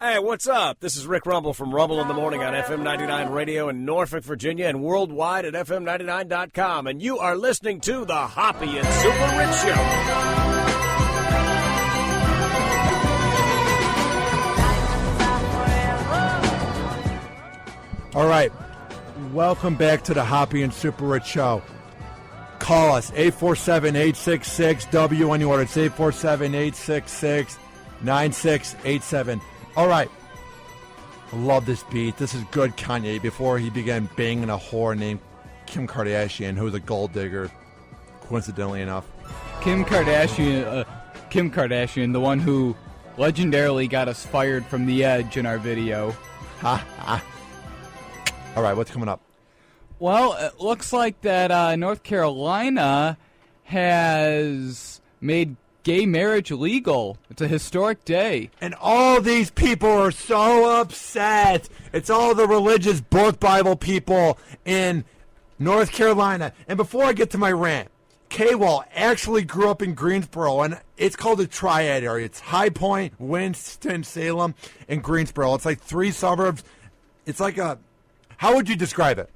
Hey, what's up? This is Rick Rumble from Rumble in the Morning on FM 99 Radio in Norfolk, Virginia, and worldwide at FM99.com. And you are listening to the Hoppe and Super Rich Show. All right. Welcome back to the Hoppe and Super Rich Show. Call us, 847-866-W when you order. It's 847-866-9687. All right. I love this beat. This is good Kanye before he began banging a whore named Kim Kardashian, who was a gold digger, coincidentally enough. Kim Kardashian, the one who legendarily got us fired from The Edge in our video. Ha ha. All right, what's coming up? Well, it looks like that North Carolina has made gay marriage legal. It's a historic day. And all these people are so upset. It's all the religious book Bible people in North Carolina. And before I get to my rant, K-Wall actually grew up in Greensboro, and it's called the Triad area. It's High Point, Winston-Salem, and Greensboro. It's like three suburbs. It's like a... How would you describe it?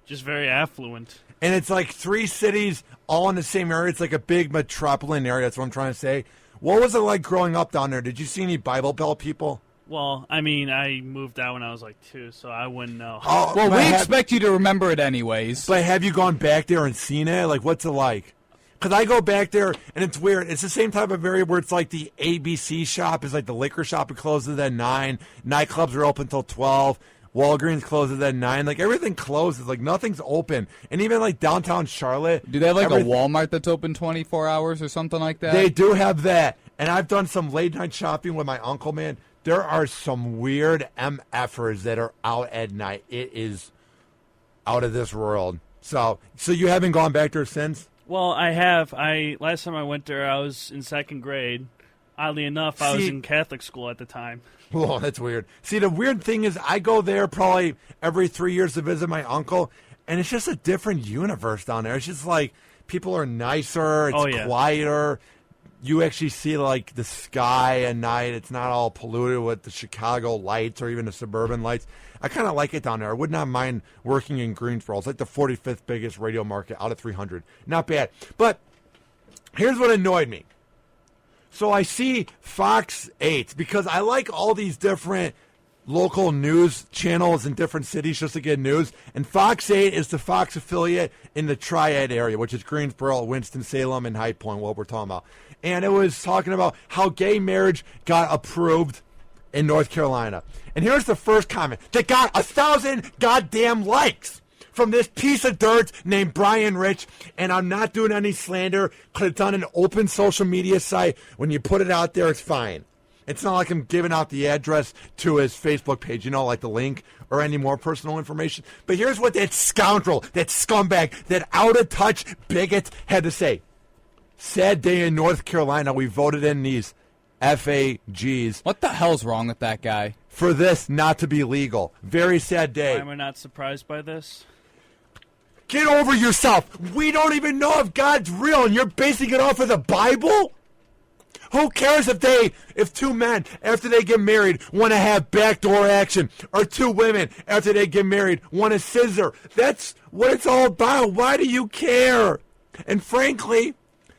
Just very affluent. And it's like three cities all in the same area. It's like a big metropolitan area. That's what I'm trying to say. What was it like growing up down there? Did you see any Bible Belt people? Well, I mean, I moved out when I was like 2, so I wouldn't know. Oh, well, we expect you to remember it anyways. But have you gone back there and seen it? Like, what's it like? Because I go back there, and it's weird. It's the same type of area where it's like the ABC shop is like the liquor shop. It closes at 9. Nightclubs are open until 12. Walgreens closes at 9. Like, everything closes. Like, nothing's open. And even, like, downtown Charlotte. Do they have, like, a Walmart that's open 24 hours or something like that? They do have that. And I've done some late-night shopping with my uncle, man. There are some weird MFers that are out at night. It is out of this world. So you haven't gone back there since? Well, I have. Last time I went there, I was in 2nd grade. Oddly enough, I was in Catholic school at the time. Oh, that's weird. See, the weird thing is I go there probably every 3 years to visit my uncle, and it's just a different universe down there. It's just like people are nicer. It's quieter. You actually see, like, the sky at night. It's not all polluted with the Chicago lights or even the suburban lights. I kind of like it down there. I would not mind working in Greensboro. It's like the 45th biggest radio market out of 300. Not bad. But here's what annoyed me. So I see Fox8 because I like all these different local news channels in different cities just to get news. And Fox8 is the Fox affiliate in the Triad area, which is Greensboro, Winston-Salem, and High Point, what we're talking about. And it was talking about how gay marriage got approved in North Carolina. And here's the first comment that got 1,000 goddamn likes from this piece of dirt named Brian Rich. And I'm not doing any slander because it's on an open social media site. When you put it out there, it's fine. It's not like I'm giving out the address to his Facebook page, you know, like the link or any more personal information. But here's what that scoundrel, that scumbag, that out-of-touch bigot had to say. Sad day in North Carolina. We voted in these FAGs. What the hell's wrong with that guy? For this not to be legal. Very sad day. Why am I not surprised by this? Get over yourself. We don't even know if God's real, and you're basing it off of the Bible? Who cares if two men, after they get married, want to have backdoor action, or two women, after they get married, want to scissor? That's what it's all about. Why do you care? And frankly,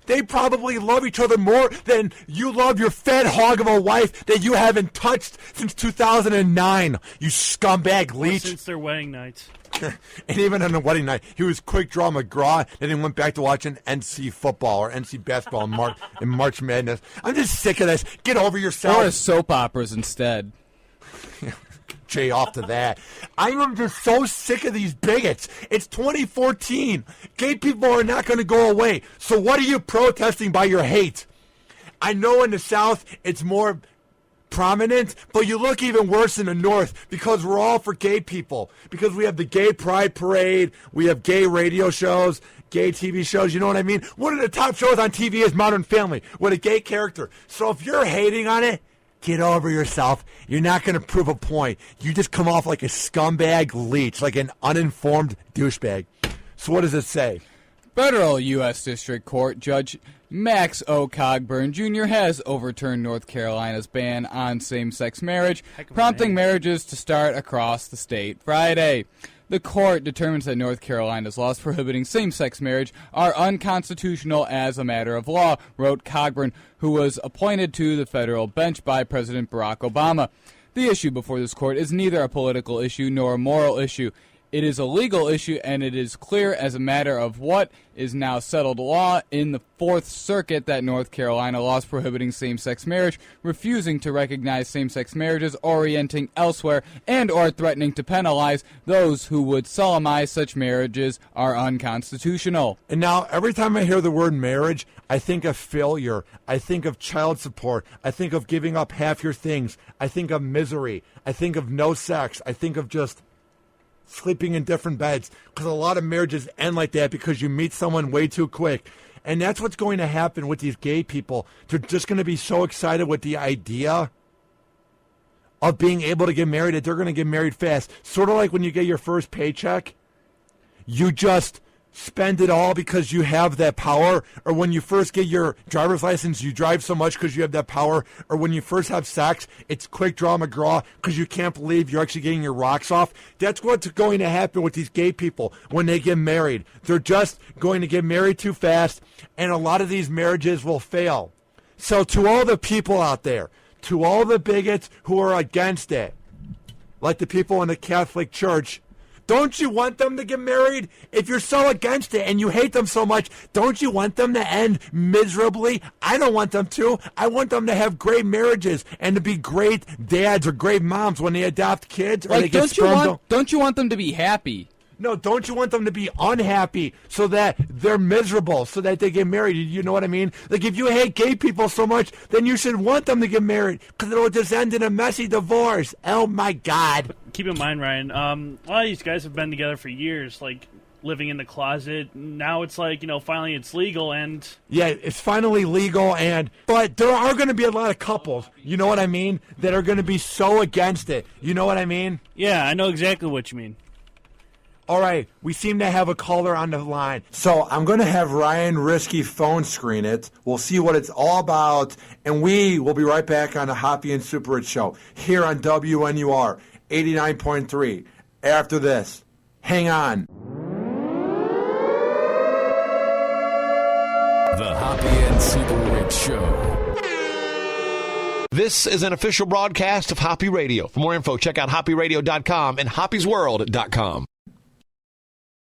they probably love each other more than you love your fat hog of a wife that you haven't touched since 2009, you scumbag leech. Since their wedding nights. And even on the wedding night, he was quick draw McGraw, and then went back to watching NC football or NC basketball in March Madness. I'm just sick of this. Get over yourself. Or soap operas instead. Jay off to that. I am just so sick of these bigots. It's 2014. Gay people are not going to go away. So what are you protesting by your hate? I know in the South it's more prominent, but you look even worse in the North because we're all for gay people. Because we have the Gay Pride Parade, we have gay radio shows, gay TV shows, you know what I mean? One of the top shows on TV is Modern Family with a gay character. So if you're hating on it, get over yourself. You're not going to prove a point. You just come off like a scumbag leech, like an uninformed douchebag. So what does it say? Federal U.S. District Court Judge Max O. Cogburn Jr. has overturned North Carolina's ban on same-sex marriage, prompting marriages to start across the state Friday. The court determines that North Carolina's laws prohibiting same-sex marriage are unconstitutional as a matter of law, wrote Cogburn, who was appointed to the federal bench by President Barack Obama. The issue before this court is neither a political issue nor a moral issue. It is a legal issue, and it is clear as a matter of what is now settled law in the Fourth Circuit that North Carolina laws prohibiting same-sex marriage, refusing to recognize same-sex marriages, orienting elsewhere, and or threatening to penalize those who would solemnize such marriages are unconstitutional. And now, every time I hear the word marriage, I think of failure. I think of child support. I think of giving up half your things. I think of misery. I think of no sex. I think of just sleeping in different beds, because a lot of marriages end like that because you meet someone way too quick. And that's what's going to happen with these gay people. They're just going to be so excited with the idea of being able to get married that they're going to get married fast. Sort of like when you get your first paycheck, you just spend it all because you have that power. Or when you first get your driver's license, you drive so much because you have that power. Or when you first have sex, it's quick draw McGraw because you can't believe you're actually getting your rocks off. That's what's going to happen with these gay people when they get married. They're just going to get married too fast, and a lot of these marriages will fail. So to all the people out there, to all the bigots who are against it, like the people in the Catholic Church, don't you want them to get married? If you're so against it and you hate them so much, don't you want them to end miserably? I don't want them to. I want them to have great marriages and to be great dads or great moms when they adopt kids or they get sperm. Don't you want them to be happy? No, don't you want them to be unhappy so that they're miserable, so that they get married? You know what I mean? Like, if you hate gay people so much, then you should want them to get married, because it'll just end in a messy divorce. Oh, my God. Keep in mind, Ryan, a lot of these guys have been together for years, like living in the closet. Now it's like, finally it's legal, and... Yeah, it's finally legal, but there are going to be a lot of couples, you know what I mean, that are going to be so against it. You know what I mean? Yeah, I know exactly what you mean. All right, we seem to have a caller on the line. So I'm going to have Ryan Risky phone screen it. We'll see what it's all about, and we will be right back on the Hoppe and Super Rich Show here on WNUR 89.3. After this, hang on. The Hoppe and Super Rich Show. This is an official broadcast of Hoppe Radio. For more info, check out hopperadio.com and hoppesworld.com.